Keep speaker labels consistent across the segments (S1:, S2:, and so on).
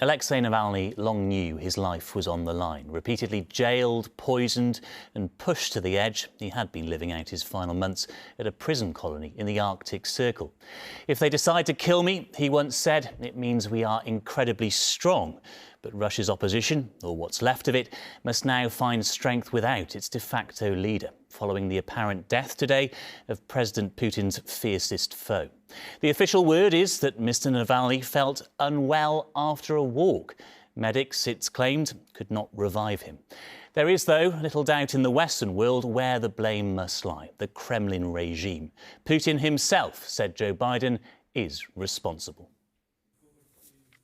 S1: Alexei Navalny long knew his life was on the line. Repeatedly jailed, poisoned and pushed to the edge, he had been living out his final months at a prison colony in the Arctic Circle. "If they decide to kill me," he once said, "it means we are incredibly strong." But Russia's opposition, or what's left of it, must now find strength without its de facto leader, following the apparent death today of President Putin's fiercest foe. The official word is that Mr. Navalny felt unwell after a walk. Medics, it's claimed, could not revive him. There is, though, little doubt in the Western world where the blame must lie: the Kremlin regime. Putin himself said Joe Biden is responsible.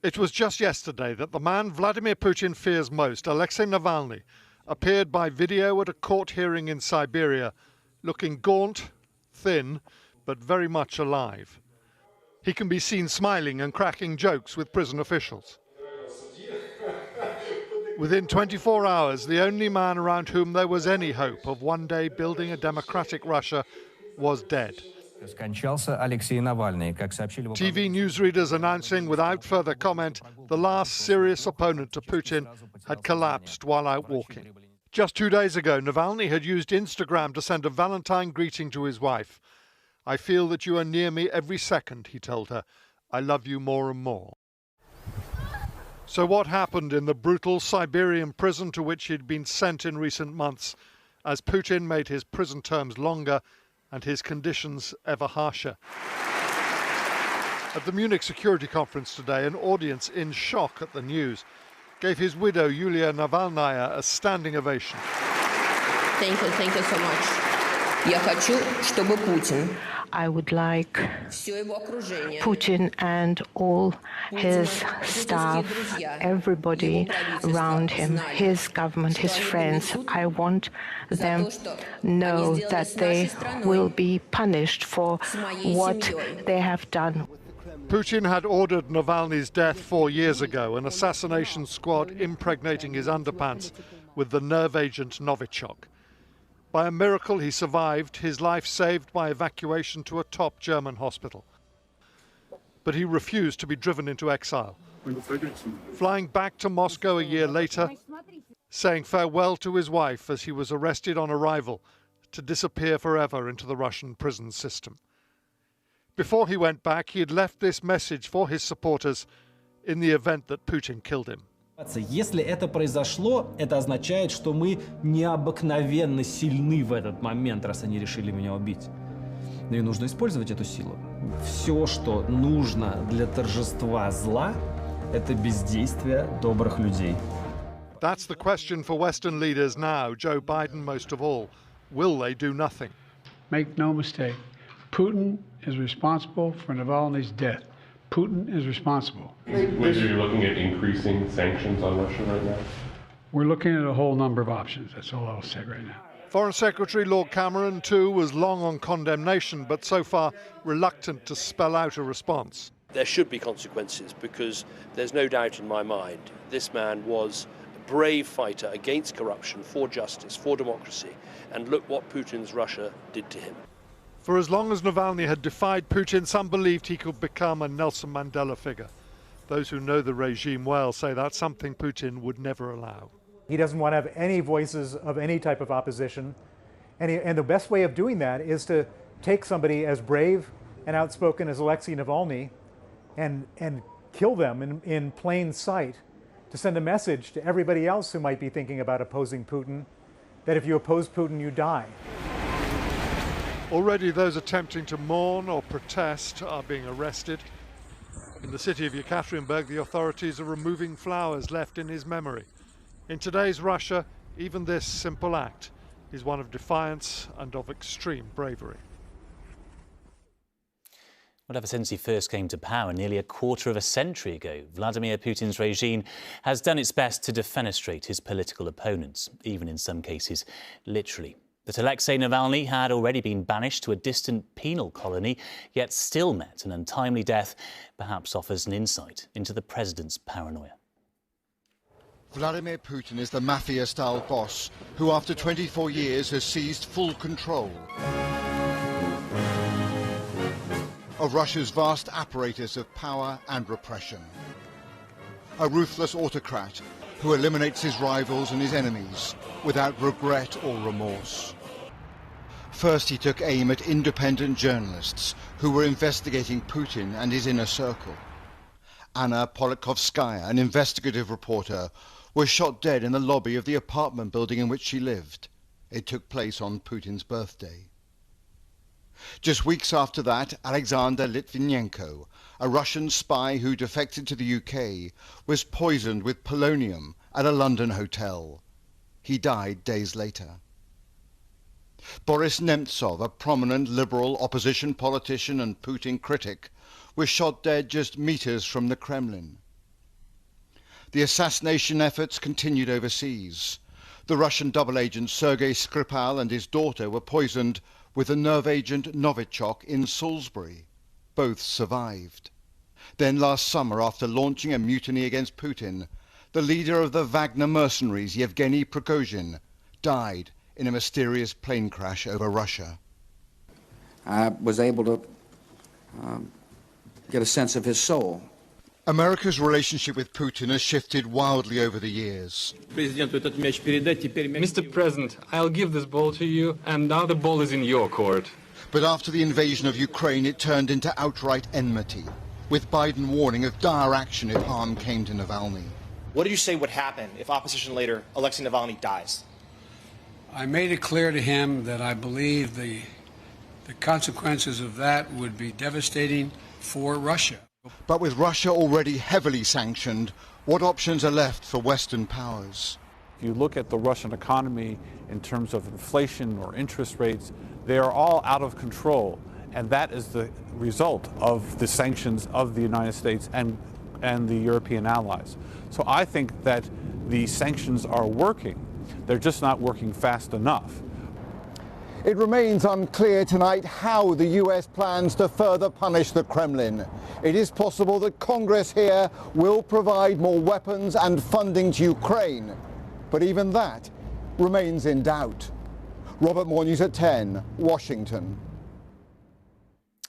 S2: It was just yesterday that the man Vladimir Putin fears most, Alexei Navalny, appeared by video at a court hearing in Siberia, looking gaunt, thin, but very much alive. He can be seen smiling and cracking jokes with prison officials. Within 24 hours, the only man around whom there was any hope of one day building a democratic Russia was dead. TV newsreaders announcing without further comment the last serious opponent to Putin had collapsed while out walking. Just 2 days ago, Navalny had used Instagram to send a Valentine greeting to his wife. "I feel that you are near me every second," he told her. "I love you more and more." So what happened in the brutal Siberian prison to which he'd been sent in recent months as Putin made his prison terms longer and his conditions ever harsher? At the Munich Security Conference today, an audience in shock at the news gave his widow, Yulia Navalnaya, a standing ovation.
S3: Thank you so much.
S4: I would like Putin and all his staff, everybody around him, his government, his friends, I want them to know that they will be punished for what they have done.
S2: Putin had ordered Navalny's death 4 years ago, an assassination squad impregnating his underpants with the nerve agent Novichok. By a miracle, he survived, his life saved by evacuation to a top German hospital. But he refused to be driven into exile, flying back to Moscow a year later, saying farewell to his wife as he was arrested on arrival to disappear forever into the Russian prison system. Before he went back, he had left this message for his supporters in the event that Putin killed him.
S5: Если это произошло, это означает, что мы необыкновенно сильны в этот момент, раз они решили меня убить. Ну и нужно использовать эту силу. Все, что нужно для торжества зла, это бездействие добрых людей.
S2: That's the question for Western leaders now, Joe Biden most of all. Will they do nothing?
S6: Make no mistake, Putin is responsible for Navalny's death. Putin is responsible.
S7: Whether you're looking at increasing sanctions on Russia right now?
S6: We're looking at a whole number of options. That's all I'll say right now.
S2: Foreign Secretary Lord Cameron, too, was long on condemnation, but so far reluctant to spell out a response.
S8: There should be consequences, because there's no doubt in my mind this man was a brave fighter against corruption, for justice, for democracy, and look what Putin's Russia did to him.
S2: For as long as Navalny had defied Putin, some believed he could become a Nelson Mandela figure. Those who know the regime well say that's something Putin would never allow.
S9: He doesn't want to have any voices of any type of opposition. And the best way of doing that is to take somebody as brave and outspoken as Alexei Navalny and kill them in plain sight, to send a message to everybody else who might be thinking about opposing Putin, that if you oppose Putin, you die.
S2: Already those attempting to mourn or protest are being arrested. In the city of Yekaterinburg, the authorities are removing flowers left in his memory. In today's Russia, even this simple act is one of defiance and of extreme bravery.
S1: Well, ever since he first came to power nearly a quarter of a century ago, Vladimir Putin's regime has done its best to defenestrate his political opponents, even in some cases, literally. That Alexei Navalny had already been banished to a distant penal colony, yet still met an untimely death, perhaps offers an insight into the president's paranoia.
S10: Vladimir Putin is the mafia-style boss who, after 24 years, has seized full control of Russia's vast apparatus of power and repression. a ruthless autocrat who eliminates his rivals and his enemies without regret or remorse. First, he took aim at independent journalists who were investigating Putin and his inner circle. Anna Politkovskaya, an investigative reporter, was shot dead in the lobby of the apartment building in which she lived. It took place on Putin's birthday. Just weeks after that, Alexander Litvinenko, a Russian spy who defected to the UK, was poisoned with polonium at a London hotel. He died days later. Boris Nemtsov, a prominent liberal opposition politician and Putin critic, was shot dead just meters from the Kremlin. The assassination efforts continued overseas. The Russian double agent Sergei Skripal and his daughter were poisoned with a nerve agent Novichok in Salisbury. Both survived. Then last summer, after launching a mutiny against Putin, the leader of the Wagner mercenaries, Yevgeny Prigozhin, died in a mysterious plane crash over Russia.
S11: I was able to get a sense of his soul.
S10: America's relationship with Putin has shifted wildly over the years.
S12: Mr. President, I'll give this ball to you, and now the ball is in your court.
S10: But after the invasion of Ukraine, it turned into outright enmity, with Biden warning of dire action if harm came to Navalny.
S13: What do you say would happen if opposition leader Alexei Navalny dies?
S6: I made it clear to him that I believe the consequences of that would be devastating for Russia.
S10: But with Russia already heavily sanctioned, what options are left for Western powers?
S14: If you look at the Russian economy in terms of inflation or interest rates, they are all out of control. And that is the result of the sanctions of the United States and the European allies. So I think that the sanctions are working. They're just not working fast enough.
S10: It remains unclear tonight how the US plans to further punish the Kremlin. It is possible that Congress here will provide more weapons and funding to Ukraine, but even that remains in doubt. Robert Moore, News at 10, Washington.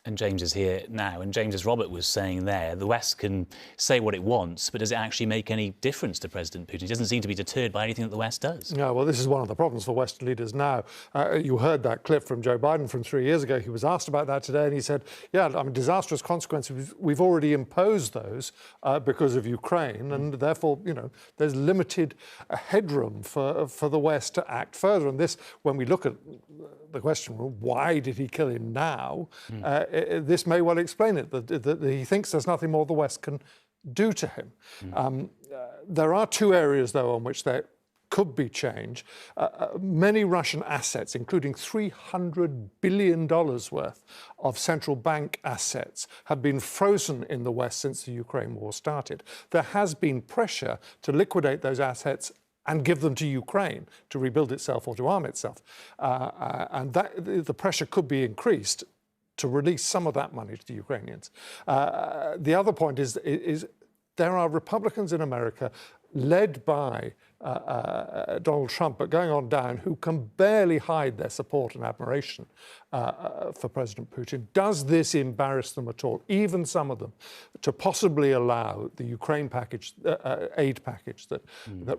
S1: And James is here now. And James, as Robert was saying there, the West can say what it wants, but does it actually make any difference to President Putin? He doesn't seem to be deterred by anything that the West does.
S2: Yeah, well, this is one of the problems for Western leaders now. You heard that clip from Joe Biden from 3 years ago. He was asked about that today, and he said, yeah, I mean, disastrous consequences. We've already imposed those because of Ukraine, and therefore, you know, there's limited headroom for the West to act further. And this, when we look at the question, well, why did he kill him now? This may well explain it, that he thinks there's nothing more the West can do to him. There are two areas, though, on which there could be change. Many Russian assets, including $300 billion worth of central bank assets, have been frozen in the West since the Ukraine war started. There has been pressure to liquidate those assets and give them to Ukraine to rebuild itself or to arm itself. And the pressure could be increased to release some of that money to the Ukrainians. The other point is there are Republicans in America led by Donald Trump, but going on down, who can barely hide their support and admiration for President Putin. Does this embarrass them at all, even some of them, to possibly allow the Ukraine package, aid package that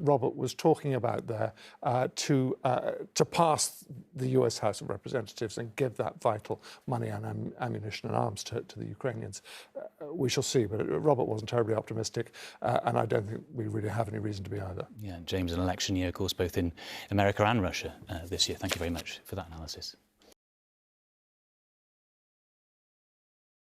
S2: Robert was talking about there, to pass the US House of Representatives and give that vital money and ammunition and arms to the Ukrainians? We shall see, but Robert wasn't terribly optimistic, and I don't think we really have any reason to be either.
S1: Yeah, James, an election year, of course, both in America and Russia this year. Thank you very much for that analysis.